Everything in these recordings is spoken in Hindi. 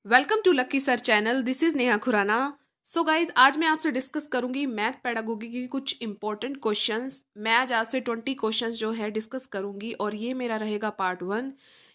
Welcome to Lucky sir channel. This is Neha Khurana. So guys, आज मैं आपसे डिस्कस करूंगी मैथ पेडागोगी की कुछ इंपॉर्टेंट क्वेश्चंस। मैं आज आपसे 20 क्वेश्चंस जो है डिस्कस करूंगी और ये मेरा रहेगा पार्ट 1।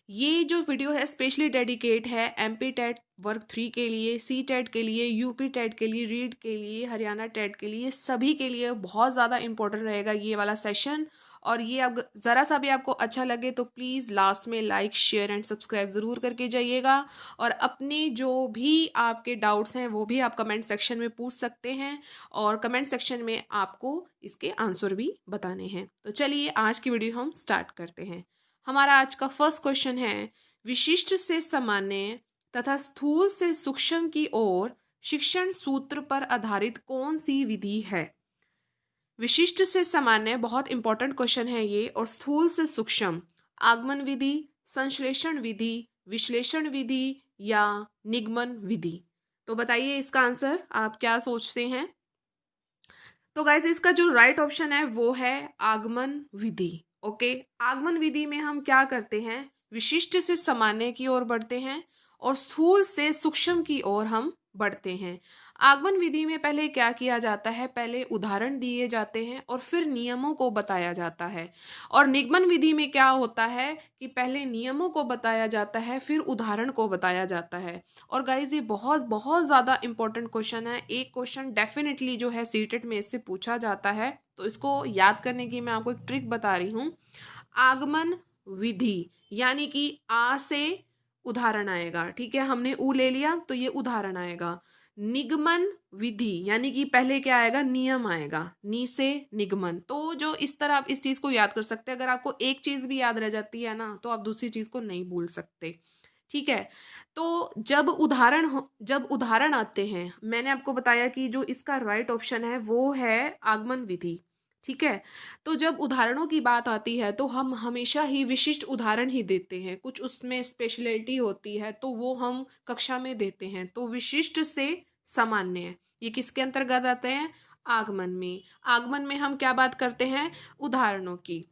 ये जो वीडियो है स्पेशली डेडिकेट है एमपी टेट वर्ग 3 के लिए, सी टेट के लिए, यूपी टेट के लिए, रीड के लिए, हरियाणा टेट के लिए, सभी के लिए बहुत ज़्यादा इंपॉर्टेंट रहेगा ये वाला सेशन। और ये अब ज़रा सा भी आपको अच्छा लगे तो प्लीज़ लास्ट में लाइक शेयर एंड सब्सक्राइब ज़रूर करके जाइएगा। और अपने जो भी आपके डाउट्स हैं वो भी आप कमेंट सेक्शन में पूछ सकते हैं और कमेंट सेक्शन में आपको इसके आंसर भी बताने हैं। तो चलिए आज की वीडियो हम स्टार्ट करते हैं। हमारा आज का फर्स्ट क्वेश्चन है, विशिष्ट से सामान्य तथा स्थूल से सूक्ष्म की ओर शिक्षण सूत्र पर आधारित कौन सी विधि है? विशिष्ट से सामान्य बहुत इंपॉर्टेंट क्वेश्चन है ये। और स्थूल से सूक्ष्म, आगमन विधि, संश्लेषण विधि, विश्लेषण विधि या निगमन विधि? तो बताइए इसका आंसर आप क्या सोचते हैं। तो गाइज इसका जो राइट ऑप्शन है वो है आगमन विधि। ओके, आगमन विधि में हम क्या करते हैं, विशिष्ट से सामान्य की ओर बढ़ते हैं और स्थूल से सूक्ष्म की ओर हम बढ़ते हैं। आगमन विधि में पहले क्या किया जाता है, पहले उदाहरण दिए जाते हैं और फिर नियमों को बताया जाता है। और निगमन विधि में क्या होता है कि पहले नियमों को बताया जाता है फिर उदाहरण को बताया जाता है। और गाइज ये बहुत बहुत ज़्यादा इंपॉर्टेंट क्वेश्चन है। एक क्वेश्चन डेफिनेटली जो है सीटेट में इससे पूछा जाता है, तो इसको याद करने की मैं आपको एक ट्रिक बता रही हूँ। आगमन विधि यानी कि आ से उदाहरण आएगा, ठीक है, हमने ऊ ले लिया तो ये उदाहरण आएगा। निगमन विधि यानी कि पहले क्या आएगा, नियम आएगा, नी से निगमन। तो जो इस तरह आप इस चीज को याद कर सकते हैं। अगर आपको एक चीज भी याद रह जाती है ना तो आप दूसरी चीज को नहीं भूल सकते, ठीक है। तो जब उदाहरण आते हैं, मैंने आपको बताया कि जो इसका राइट ऑप्शन है वो है आगमन विधि, ठीक है। तो जब उदाहरणों की बात आती है तो हम हमेशा ही विशिष्ट उदाहरण ही देते हैं, कुछ उसमें स्पेशलिटी होती है तो वो हम कक्षा में देते हैं। तो विशिष्ट से सामान्य ये किसके अंतर्गत आते हैं, आगमन में। आगमन में हम क्या बात करते हैं, उदाहरणों की।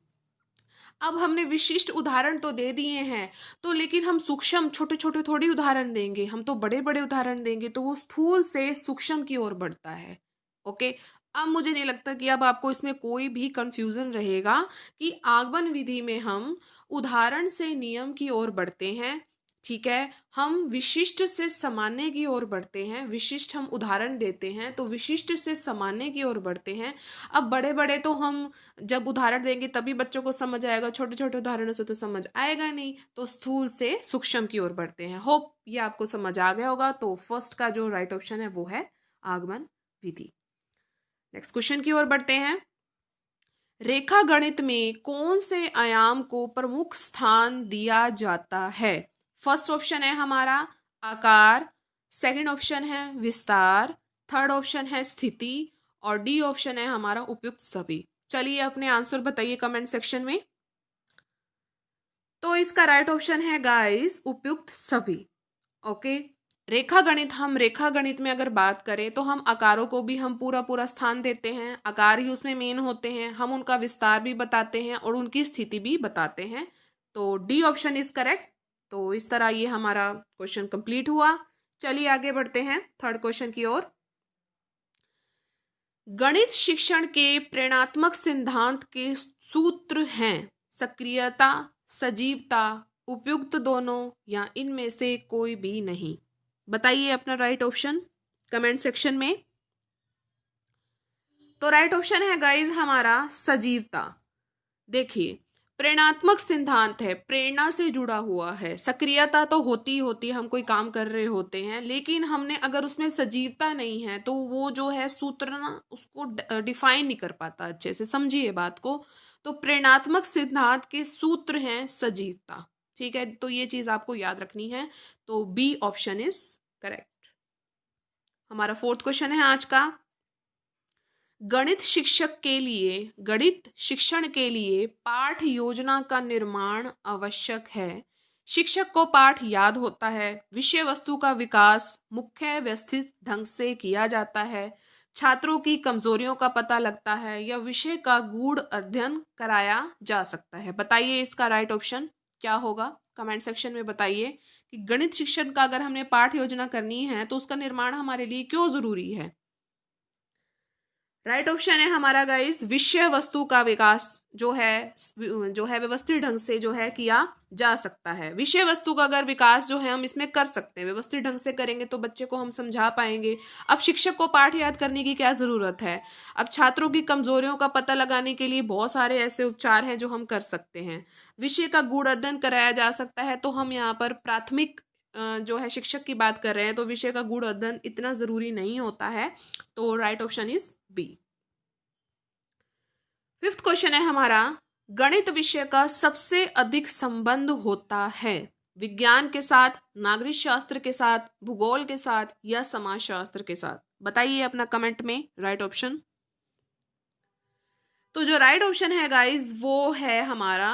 अब हमने विशिष्ट उदाहरण तो दे दिए हैं, तो लेकिन हम सूक्ष्म छोटे छोटे थोड़ी उदाहरण देंगे, हम तो बड़े बड़े उदाहरण देंगे, तो वो स्थूल से सूक्ष्म की ओर बढ़ता है। ओके, अब मुझे नहीं लगता कि अब आपको इसमें कोई भी कंफ्यूजन रहेगा कि आगमन विधि में हम उदाहरण से नियम की ओर बढ़ते हैं, ठीक है। हम विशिष्ट से सामान्य की ओर बढ़ते हैं, विशिष्ट हम उदाहरण देते हैं तो विशिष्ट से सामान्य की ओर बढ़ते हैं। अब बड़े बड़े तो हम जब उदाहरण देंगे तभी बच्चों को समझ आएगा, छोटे छोटे उदाहरणों से तो समझ आएगा नहीं। तो स्थूल से सूक्ष्म की ओर बढ़ते हैं। होप ये आपको समझ आ गया होगा। तो फर्स्ट का जो राइट ऑप्शन है वो है आगमन विधि। नेक्स्ट क्वेश्चन की ओर बढ़ते हैं। रेखा गणित में कौन से आयाम को प्रमुख स्थान दिया जाता है? फर्स्ट ऑप्शन है हमारा आकार, सेकंड ऑप्शन है विस्तार, थर्ड ऑप्शन है स्थिति और डी ऑप्शन है हमारा उपयुक्त सभी। चलिए अपने आंसर बताइए कमेंट सेक्शन में। तो इसका राइट ऑप्शन है गाइस उपयुक्त सभी। ओके, हम रेखा गणित में अगर बात करें तो हम आकारों को भी हम पूरा पूरा स्थान देते हैं, आकार ही उसमें मेन होते हैं, हम उनका विस्तार भी बताते हैं और उनकी स्थिति भी बताते हैं। तो डी ऑप्शन इज करेक्ट। तो इस तरह ये हमारा क्वेश्चन कंप्लीट हुआ। चलिए आगे बढ़ते हैं थर्ड क्वेश्चन की ओर। गणित शिक्षण के प्रेरणात्मक सिद्धांत के सूत्र हैं सक्रियता, सजीवता, उपयुक्त दोनों या इनमें से कोई भी नहीं? बताइए अपना राइट ऑप्शन कमेंट सेक्शन में। तो राइट ऑप्शन है गाइज हमारा सजीवता। देखिए, प्रेरणात्मक सिद्धांत है, प्रेरणा से जुड़ा हुआ है। सक्रियता तो होती होती है, हम कोई काम कर रहे होते हैं, लेकिन हमने अगर उसमें सजीवता नहीं है तो वो जो है सूत्र ना उसको डिफाइन नहीं कर पाता अच्छे से। समझिए बात को। तो प्रेरणात्मक सिद्धांत के सूत्र हैं सजीवता, ठीक है। तो ये चीज आपको याद रखनी है। तो बी ऑप्शन इज करेक्ट। हमारा फोर्थ क्वेश्चन है आज का। गणित शिक्षण के लिए पाठ योजना का निर्माण आवश्यक है। शिक्षक को पाठ याद होता है, विषय वस्तु का विकास मुख्य व्यवस्थित ढंग से किया जाता है, छात्रों की कमजोरियों का पता लगता है या विषय का गूढ़ अध्ययन कराया जा सकता है। बताइए इसका राइट ऑप्शन क्या होगा, कमेंट सेक्शन में बताइए कि गणित शिक्षण का अगर हमने पाठ योजना करनी है तो उसका निर्माण हमारे लिए क्यों जरूरी है। राइट ऑप्शन है हमारा गाइस, विषय वस्तु का विकास जो है व्यवस्थित ढंग से जो है किया जा सकता है। विषय वस्तु का अगर विकास जो है हम इसमें कर सकते हैं, व्यवस्थित ढंग से करेंगे तो बच्चे को हम समझा पाएंगे। अब शिक्षक को पाठ याद करने की क्या जरूरत है। अब छात्रों की कमजोरियों का पता लगाने के लिए बहुत सारे ऐसे उपचार हैं जो हम कर सकते हैं। विषय का गूढ़ अध्ययन कराया जा सकता है, तो हम यहाँ पर प्राथमिक जो है शिक्षक की बात कर रहे हैं, तो विषय का गूढ़ अध्ययन इतना जरूरी नहीं होता है। तो right option is B. Fifth question है हमारा, गणित विषय का सबसे अधिक संबंध होता है विज्ञान के साथ, नागरिक शास्त्र के साथ, भूगोल के साथ या समाजशास्त्र के साथ। बताइए अपना कमेंट में राइट ऑप्शन। तो जो राइट ऑप्शन है गाइस वो है हमारा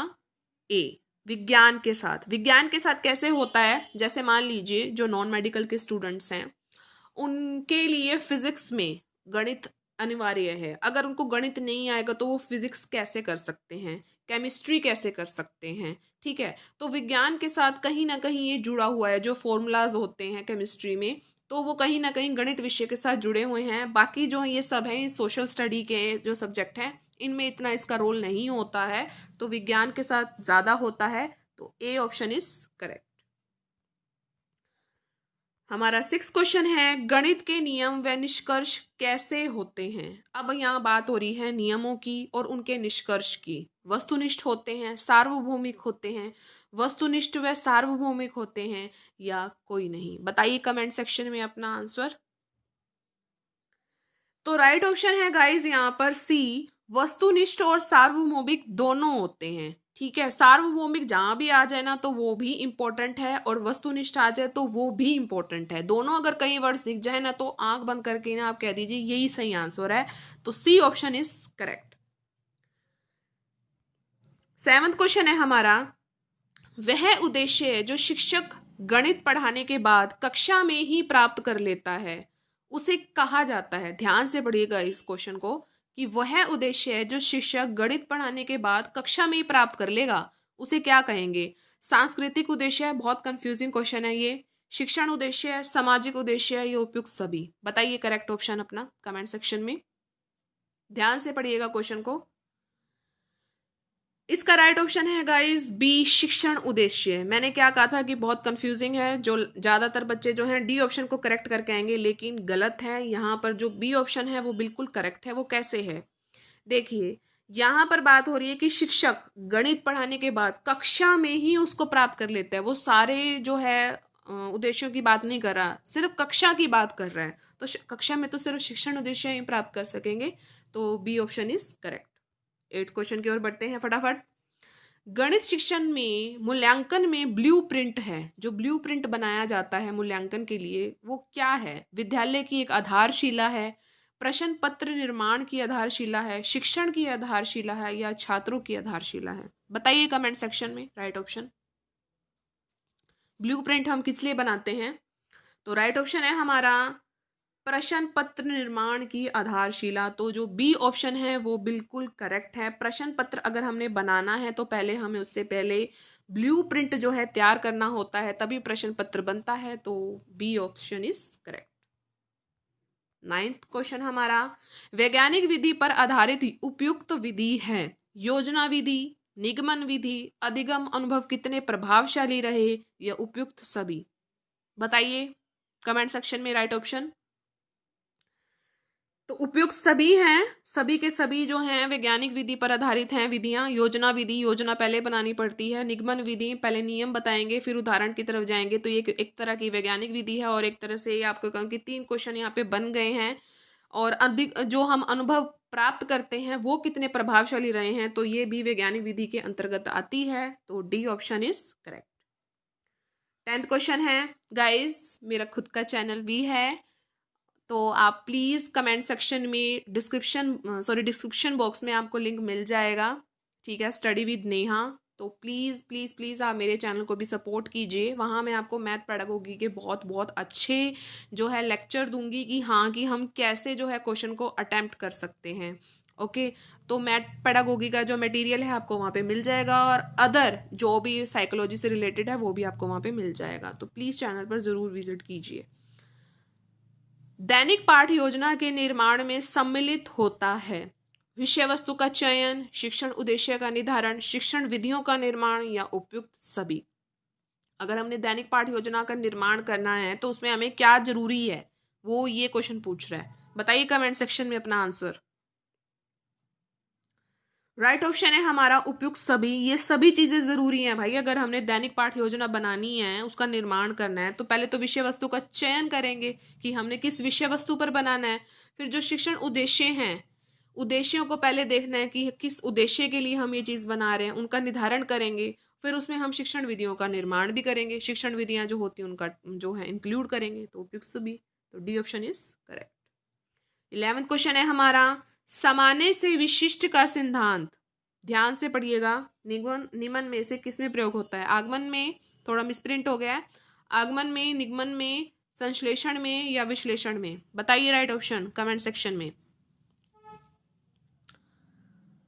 ए, विज्ञान के साथ। विज्ञान के साथ कैसे होता है, जैसे मान लीजिए जो नॉन मेडिकल के स्टूडेंट्स हैं उनके लिए फिजिक्स में गणित अनिवार्य है। अगर उनको गणित नहीं आएगा तो वो फिजिक्स कैसे कर सकते हैं, केमिस्ट्री कैसे कर सकते हैं, ठीक है। तो विज्ञान के साथ कहीं ना कहीं ये जुड़ा हुआ है, जो फॉर्मूलाज होते हैं केमिस्ट्री में तो वो कहीं ना कहीं गणित विषय के साथ जुड़े हुए हैं। बाकी जो ये सब है सोशल स्टडी के जो सब्जेक्ट हैं इनमें इतना इसका रोल नहीं होता है, तो विज्ञान के साथ ज़्यादा होता है। तो ए ऑप्शन इज करेक्ट। हमारा 6 क्वेश्चन है, गणित के नियम व निष्कर्ष कैसे होते हैं। अब यहाँ बात हो रही है नियमों की और उनके निष्कर्ष की। वस्तुनिष्ठ होते हैं, सार्वभौमिक होते हैं, वस्तुनिष्ठ व सार्वभौमिक होते हैं या कोई नहीं। बताइए कमेंट सेक्शन में अपना आंसर। तो राइट ऑप्शन है गाइस यहाँ पर सी, वस्तुनिष्ठ और सार्वभौमिक दोनों होते हैं, ठीक है। सार्वभौमिक जहां भी आ जाए ना तो वो भी इंपॉर्टेंट है और वस्तुनिष्ठ आ जाए तो वो भी इंपॉर्टेंट है। दोनों अगर कई वर्ड्स दिख जाए ना तो आंख बंद करके ना आप कह दीजिए यही सही आंसर है। तो सी ऑप्शन इज करेक्ट। 7वां क्वेश्चन है हमारा, वह उद्देश्य जो शिक्षक गणित पढ़ाने के बाद कक्षा में ही प्राप्त कर लेता है उसे कहा जाता है। ध्यान से पढ़िएगा इस क्वेश्चन को कि वह उद्देश्य है जो शिक्षक गणित पढ़ाने के बाद कक्षा में ही प्राप्त कर लेगा उसे क्या कहेंगे। सांस्कृतिक उद्देश्य है, बहुत कंफ्यूजिंग क्वेश्चन है ये। शिक्षण उद्देश्य है, सामाजिक उद्देश्य है, ये उपयुक्त सभी। बताइए करेक्ट ऑप्शन अपना कमेंट सेक्शन में। ध्यान से पढ़िएगा क्वेश्चन को। इसका राइट ऑप्शन है गाइस बी, शिक्षण उद्देश्य। मैंने क्या कहा था कि बहुत कंफ्यूजिंग है, जो ज़्यादातर बच्चे जो हैं डी ऑप्शन को करेक्ट करके आएंगे, लेकिन गलत है। यहाँ पर जो बी ऑप्शन है वो बिल्कुल करेक्ट है। वो कैसे है देखिए, यहाँ पर बात हो रही है कि शिक्षक गणित पढ़ाने के बाद कक्षा में ही उसको प्राप्त कर लेता है। वो सारे जो है उद्देश्यों की बात नहीं कर रहा, सिर्फ कक्षा की बात कर रहा है। तो कक्षा में तो सिर्फ शिक्षण उद्देश्य ही प्राप्त कर सकेंगे। तो B option is correct. 8 question की ओर बढ़ते हैं फटाफट। गणित शिक्षण में मूल्यांकन में ब्लूप्रिंट है, जो ब्लूप्रिंट बनाया जाता है मूल्यांकन के लिए वो क्या है। विद्यालय की एक आधारशिला है, प्रश्न पत्र निर्माण की आधारशिला है, शिक्षण की आधारशिला है या छात्रों की आधारशिला है। बताइए कमेंट सेक्शन में राइट ऑप्शन। ब्लूप्रिंट हम किस लिए बनाते हैं, तो राइट ऑप्शन है हमारा प्रश्न पत्र निर्माण की आधारशिला। तो जो बी ऑप्शन है वो बिल्कुल करेक्ट है। प्रश्न पत्र अगर हमने बनाना है तो पहले हमें उससे पहले ब्लूप्रिंट जो है तैयार करना होता है, तभी प्रश्न पत्र बनता है। तो बी ऑप्शन इज करेक्ट। 9वां क्वेश्चन हमारा, वैज्ञानिक विधि पर आधारित उपयुक्त विधि है योजना विधि, निगमन विधि, अधिगम अनुभव कितने प्रभावशाली रहे या उपयुक्त सभी। बताइए कमेंट सेक्शन में राइट ऑप्शन। तो उपयुक्त सभी हैं, सभी के सभी जो हैं वैज्ञानिक विधि पर आधारित हैं विधियां। योजना विधि, योजना पहले बनानी पड़ती है। निगमन विधि, पहले नियम बताएंगे फिर उदाहरण की तरफ जाएंगे। तो ये एक तरह की वैज्ञानिक विधि है और एक तरह से आपको कहूँ कि 3 क्वेश्चन यहाँ पे बन गए हैं। और अधिक जो हम अनुभव प्राप्त करते हैं वो कितने प्रभावशाली रहे हैं, तो ये भी वैज्ञानिक विधि के अंतर्गत आती है। तो डी ऑप्शन इज करेक्ट। 10वां क्वेश्चन है गाइज, मेरा खुद का चैनल भी है, तो आप प्लीज़ कमेंट सेक्शन में डिस्क्रिप्शन बॉक्स में आपको लिंक मिल जाएगा, ठीक है, स्टडी विद नेहा। तो प्लीज़ प्लीज़ प्लीज़ आप मेरे चैनल को भी सपोर्ट कीजिए। वहाँ मैं आपको मैथ पेडागोगी के बहुत बहुत अच्छे जो है लेक्चर दूंगी कि हाँ कि हम कैसे जो है क्वेश्चन को अटेम्प्ट कर सकते हैं। ओके, तो मैथ पेडागोगी का जो मटेरियल है आपको वहाँ पे मिल जाएगा, और अदर जो भी साइकोलॉजी से रिलेटेड है वो भी आपको वहाँ पे मिल जाएगा। तो प्लीज़ चैनल पर ज़रूर विजिट कीजिए। दैनिक पाठ योजना के निर्माण में सम्मिलित होता है विषय वस्तु का चयन, शिक्षण उद्देश्य का निर्धारण, शिक्षण विधियों का निर्माण, या उपयुक्त सभी। अगर हमने दैनिक पाठ योजना का निर्माण करना है तो उसमें हमें क्या जरूरी है, वो ये क्वेश्चन पूछ रहा है। बताइए कमेंट सेक्शन में अपना आंसर। राइट ऑप्शन है हमारा उपयुक्त सभी। ये सभी चीजें जरूरी हैं भाई। अगर हमने दैनिक पाठ योजना बनानी है, उसका निर्माण करना है, तो पहले तो विषय वस्तु का चयन करेंगे कि हमने किस विषय वस्तु पर बनाना है। फिर जो शिक्षण उद्देश्य हैं, उद्देश्यों को पहले देखना है कि किस उद्देश्य के लिए हम ये चीज बना रहे हैं, उनका निर्धारण करेंगे। फिर उसमें हम शिक्षण विधियों का निर्माण भी करेंगे, शिक्षण विधियां जो होती हैं उनका जो है इंक्लूड करेंगे। तो उपयुक्त सभी, तो डी ऑप्शन इज करेक्ट। 11वां क्वेश्चन है हमारा, सामान्य से विशिष्ट का सिद्धांत, ध्यान से पढ़िएगा, निगमन निम्न में से किसमें प्रयोग होता है। आगमन में, थोड़ा मिसप्रिंट हो गया है, आगमन में, निगमन में, संश्लेषण में, या विश्लेषण में। बताइए राइट ऑप्शन कमेंट सेक्शन में।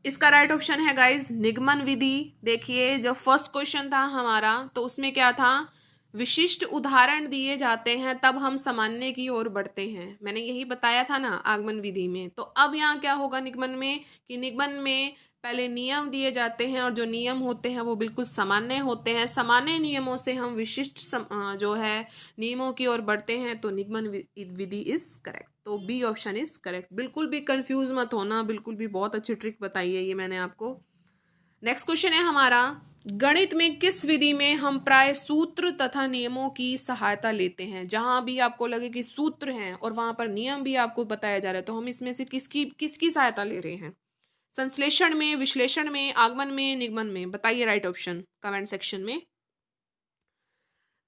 इसका राइट ऑप्शन है गाइस निगमन विधि। देखिए जब फर्स्ट क्वेश्चन था हमारा तो उसमें क्या था, विशिष्ट उदाहरण दिए जाते हैं तब हम सामान्य की ओर बढ़ते हैं। मैंने यही बताया था ना आगमन विधि में। तो अब यहाँ क्या होगा निगमन में, कि निगमन में पहले नियम दिए जाते हैं और जो नियम होते हैं वो बिल्कुल सामान्य होते हैं। सामान्य नियमों से हम विशिष्ट जो है नियमों की ओर बढ़ते हैं। तो निगमन विधि इज करेक्ट। तो बी ऑप्शन इज करेक्ट। बिल्कुल भी कंफ्यूज मत होना, बिल्कुल भी, बहुत अच्छी ट्रिक बताई है ये मैंने आपको। नेक्स्ट क्वेश्चन है हमारा, गणित में किस विधि में हम प्राय सूत्र तथा नियमों की सहायता लेते हैं। जहां भी आपको लगे कि सूत्र हैं और वहां पर नियम भी आपको बताया जा रहा है, तो हम इसमें से किसकी सहायता ले रहे हैं। संश्लेषण में, विश्लेषण में, आगमन में, निगमन में। बताइए राइट ऑप्शन कमेंट सेक्शन में।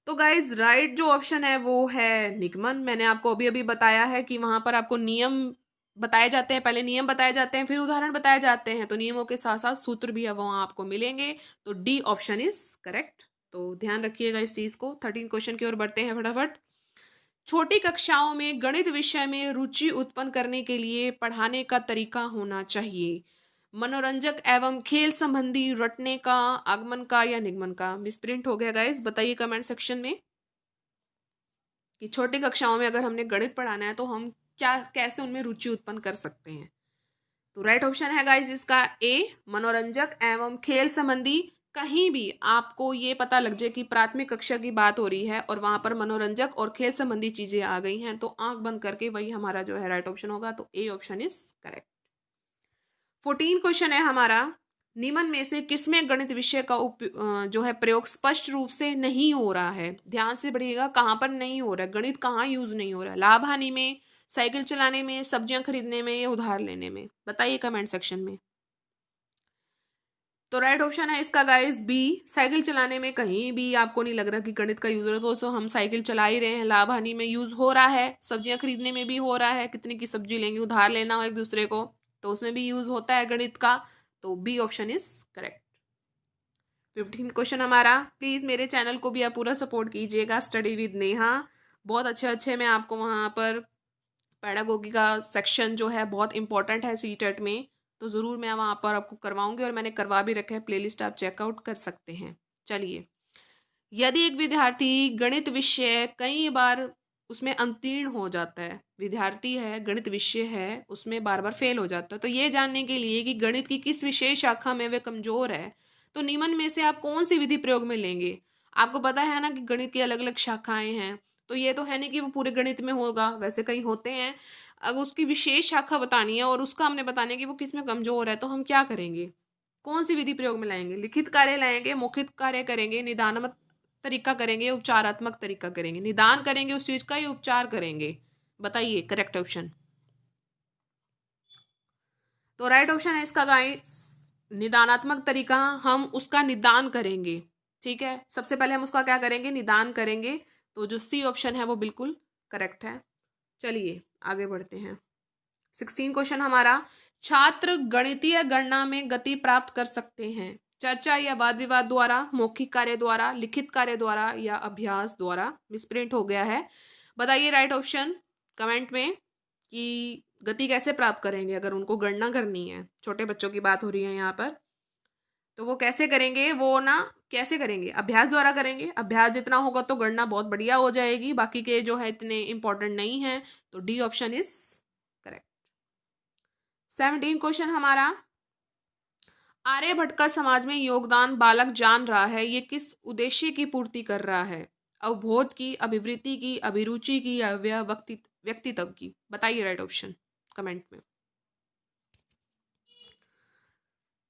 तो गाइज राइट जो ऑप्शन है वो है निगमन। मैंने आपको अभी अभी बताया है कि वहां पर आपको नियम बताए जाते हैं, पहले नियम बताए जाते हैं, फिर उदाहरण बताए जाते हैं। तो नियमों के साथ साथ सूत्र भी है वहां आपको मिलेंगे। तो डी ऑप्शन इज करेक्ट। तो ध्यान रखिएगा इस चीज को। 13 क्वेश्चन की ओर बढ़ते हैं फटाफट। छोटी कक्षाओं में गणित विषय में रुचि उत्पन्न करने के लिए पढ़ाने का तरीका होना चाहिए। मनोरंजक एवं खेल संबंधी, रटने का, आगमन का, या निगमन का। मिसप्रिंट हो गया गाइस, बताइए कमेंट सेक्शन में कि छोटी कक्षाओं में अगर हमने गणित पढ़ाना है तो हम क्या कैसे उनमें रुचि उत्पन्न कर सकते हैं। तो राइट ऑप्शन है गाइस इसका ए, मनोरंजक एवं खेल संबंधी। कहीं भी आपको ये पता लग जाए कि प्राथमिक कक्षा की बात हो रही है और वहां पर मनोरंजक और खेल संबंधी चीजें आ गई हैं, तो आंख बंद करके वही हमारा जो है राइट ऑप्शन होगा। तो A option is correct. 14 question है हमारा, निम्न में से किसमें गणित विषय का जो है प्रयोग स्पष्ट रूप से नहीं हो रहा है। ध्यान से पढ़िएगा, कहाँ पर नहीं हो रहा है, गणित कहाँ यूज नहीं हो रहा है। लाभ हानि में, साइकिल चलाने में, सब्जियां खरीदने में, या उधार लेने में। बताइए कमेंट सेक्शन में। तो राइट ऑप्शन है इसका गाइस बी, साइकिल चलाने में कहीं भी आपको नहीं लग रहा कि गणित का यूज हो रहा है। तो हम साइकिल चला ही रहे हैं। लाभ हानि में यूज हो रहा है, सब्जियां खरीदने में भी हो रहा है, कितने की सब्जी लेंगे, उधार लेना हो एक दूसरे को, तो उसमें भी यूज होता है गणित का। तो B option is correct. 15 question हमारा, प्लीज मेरे चैनल को भी आप पूरा सपोर्ट कीजिएगा, स्टडी विद नेहा। बहुत अच्छे अच्छे मैं आपको वहाँ पर पेडागोगी का सेक्शन जो है बहुत इंपॉर्टेंट है सीटेट में, तो ज़रूर मैं वहाँ पर आपको करवाऊंगी और मैंने करवा भी रखा है। प्लेलिस्ट आप चेकआउट कर सकते हैं। चलिए, यदि एक विद्यार्थी गणित विषय कई बार उसमें उत्तीर्ण हो जाता है, विद्यार्थी है, गणित विषय है, उसमें बार बार फेल हो जाता है, तो ये जानने के लिए कि गणित की किस विशेष शाखा में वे कमजोर है, तो निम्न में से आप कौन सी विधि प्रयोग में लेंगे। आपको पता है ना कि गणित की अलग अलग शाखाएं हैं, तो ये तो है नहीं कि वो पूरे गणित में होगा, वैसे कहीं होते हैं। अगर उसकी विशेष शाखा बतानी है और उसका हमने बताना है कि वो किस में कमजोर है, तो हम क्या करेंगे, कौन सी विधि प्रयोग में लाएंगे। लिखित कार्य लाएंगे, मौखिक कार्य करेंगे, निदानात्मक तरीका करेंगे, उपचारात्मक तरीका करेंगे। निदान करेंगे उस चीज का या उपचार करेंगे। बताइए करेक्ट ऑप्शन। तो राइट ऑप्शन है इसका गाइस निदानात्मक तरीका। हम उसका निदान करेंगे। ठीक है, सबसे पहले हम उसका क्या करेंगे, निदान करेंगे। तो जो सी ऑप्शन है वो बिल्कुल करेक्ट है। चलिए आगे बढ़ते हैं। 16 क्वेश्चन हमारा, छात्र गणितीय गणना में गति प्राप्त कर सकते हैं चर्चा या वाद विवाद द्वारा, मौखिक कार्य द्वारा, लिखित कार्य द्वारा, या अभ्यास द्वारा। मिसप्रिंट हो गया है, बताइए राइट ऑप्शन कमेंट में। कि गति कैसे प्राप्त करेंगे अगर उनको गणना करनी है। छोटे बच्चों की बात हो रही है यहाँ पर, तो वो कैसे करेंगे, वो ना कैसे करेंगे, अभ्यास द्वारा करेंगे। अभ्यास जितना होगा तो गणना बहुत बढ़िया हो जाएगी, बाकी के जो है इतने इंपॉर्टेंट नहीं है। तो D option is correct. 17 question हमारा, आर्यभट्ट का समाज में योगदान बालक जान रहा है, ये किस उद्देश्य की पूर्ति कर रहा है? अवबोध की, अभिवृत्ति की, अभिरुचि की या व्यक्तित्व की? बताइए राइट ऑप्शन कमेंट में।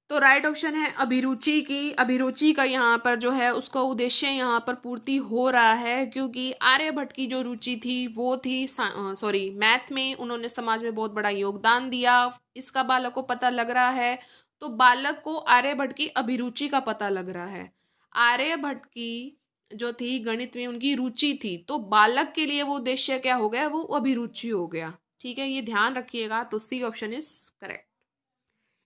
तो राइट ऑप्शन है अभिरुचि की। अभिरुचि का यहाँ पर जो है उसका उद्देश्य यहाँ पर पूर्ति हो रहा है, क्योंकि आर्यभट्ट की जो रुचि थी वो थी सॉरी मैथ में, उन्होंने समाज में बहुत बड़ा योगदान दिया, इसका बालक को पता लग रहा है। तो बालक को आर्यभट्ट की अभिरुचि का पता लग रहा है। आर्यभट्ट की जो थी गणित में उनकी रुचि थी, तो बालक के लिए वो उद्देश्य क्या हो गया, वो अभिरुचि हो गया। ठीक है, ये ध्यान रखिएगा। तो C option is correct.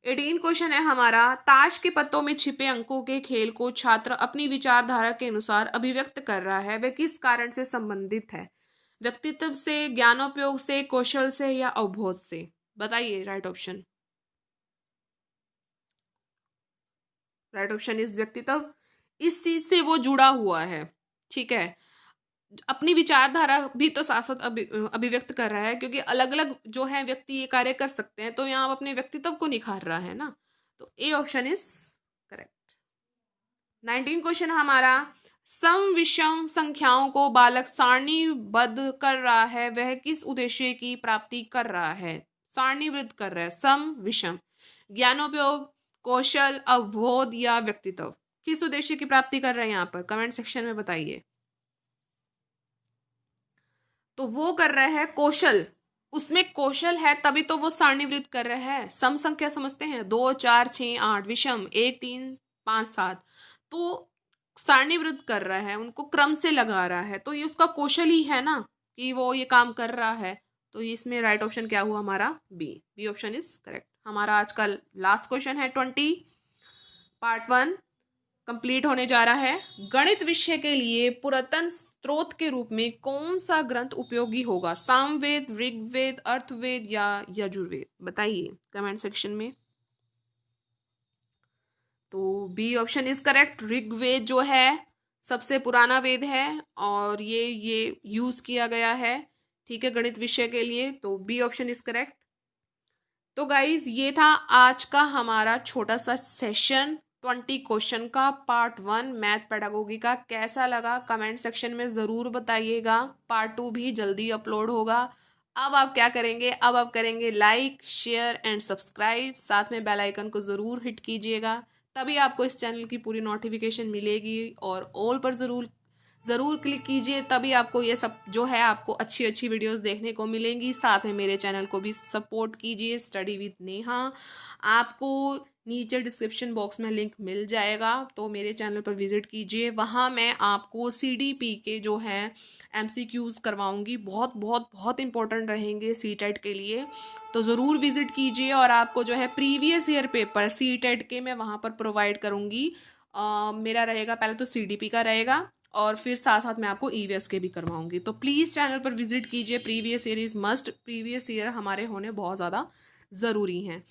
18 question है हमारा, ताश के पत्तों में छिपे अंकों के खेल को छात्र अपनी विचारधारा के अनुसार अभिव्यक्त कर रहा है, वह किस कारण से संबंधित है? व्यक्तित्व से, ज्ञानोपयोग से, कौशल से या अवबोध से? बताइए right option. Right option is व्यक्तित्व। इस चीज से वो जुड़ा हुआ है। ठीक है, अपनी विचारधारा भी तो साथ साथ अभिव्यक्त कर रहा है, क्योंकि अलग अलग जो है व्यक्ति ये कार्य कर सकते हैं, तो यहाँ अपने व्यक्तित्व को निखार रहा है ना। तो A option is correct. 19 question हमारा, सम विषम संख्याओं को बालक सारणीबद्ध कर रहा है, वह किस उद्देश्य की प्राप्ति कर रहा है? सारणीबद्ध कर रहा है, सम विषम, ज्ञानोपयोग, कौशल, अवबोध या व्यक्तित्व? किस उद्देश्य की प्राप्ति कर रहे हैं यहाँ पर? कमेंट सेक्शन में बताइए। तो वो कर रहा है कौशल, उसमें कौशल है तभी तो वो सारणीवृत्त कर रहा है। सम संख्या समझते हैं, 2 4 6 8, विषम 1 3 5 7, तो सारणीवृत्त कर रहा है, उनको क्रम से लगा रहा है, तो ये उसका कौशल ही है ना कि वो ये काम कर रहा है। तो इसमें राइट ऑप्शन क्या हुआ हमारा? B. B option is correct. हमारा आज का लास्ट क्वेश्चन है 20, पार्ट 1 कंप्लीट होने जा रहा है। गणित विषय के लिए पुरातन स्रोत के रूप में कौन सा ग्रंथ उपयोगी होगा? सामवेद, ऋग्वेद, अर्थवेद या यजुर्वेद? बताइए कमेंट सेक्शन में। तो B option is correct. Rigveda जो है सबसे पुराना वेद है और ये यूज किया गया है, ठीक है, गणित विषय के लिए। तो बी ऑप्शन इज करेक्ट। तो गाइज ये था आज का हमारा छोटा सा सेशन 20 क्वेश्चन का, पार्ट 1 मैथ पेडागोगी का। कैसा लगा कमेंट सेक्शन में ज़रूर बताइएगा। पार्ट 2 भी जल्दी अपलोड होगा। अब आप क्या करेंगे, अब आप करेंगे लाइक, शेयर एंड सब्सक्राइब, साथ में बेल आइकन को ज़रूर हिट कीजिएगा, तभी आपको इस चैनल की पूरी नोटिफिकेशन मिलेगी। और ऑल पर ज़रूर क्लिक कीजिए, तभी आपको ये सब जो है आपको अच्छी अच्छी वीडियोस देखने को मिलेंगी। साथ में मेरे चैनल को भी सपोर्ट कीजिए, स्टडी विद नेहा। आपको नीचे डिस्क्रिप्शन बॉक्स में लिंक मिल जाएगा, तो मेरे चैनल पर विजिट कीजिए। वहाँ मैं आपको CDP के जो है MCQs करवाऊँगी, बहुत बहुत बहुत इंपॉर्टेंट रहेंगे CTET के लिए, तो ज़रूर विजिट कीजिए। और आपको जो है प्रीवियस ईयर पेपर CTET के मैं वहाँ पर प्रोवाइड करूँगी। मेरा रहेगा पहले तो CDP का रहेगा, और फिर साथ साथ मैं आपको EVS के भी करवाऊंगी। तो प्लीज़ चैनल पर विजिट कीजिए। Previous year is must, previous year हमारे होने बहुत ज़्यादा ज़रूरी हैं।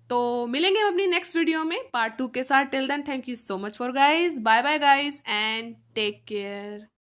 तो मिलेंगे हम अपनी नेक्स्ट वीडियो में पार्ट 2 के साथ। Till then thank you so much for guys, bye bye guys and take care.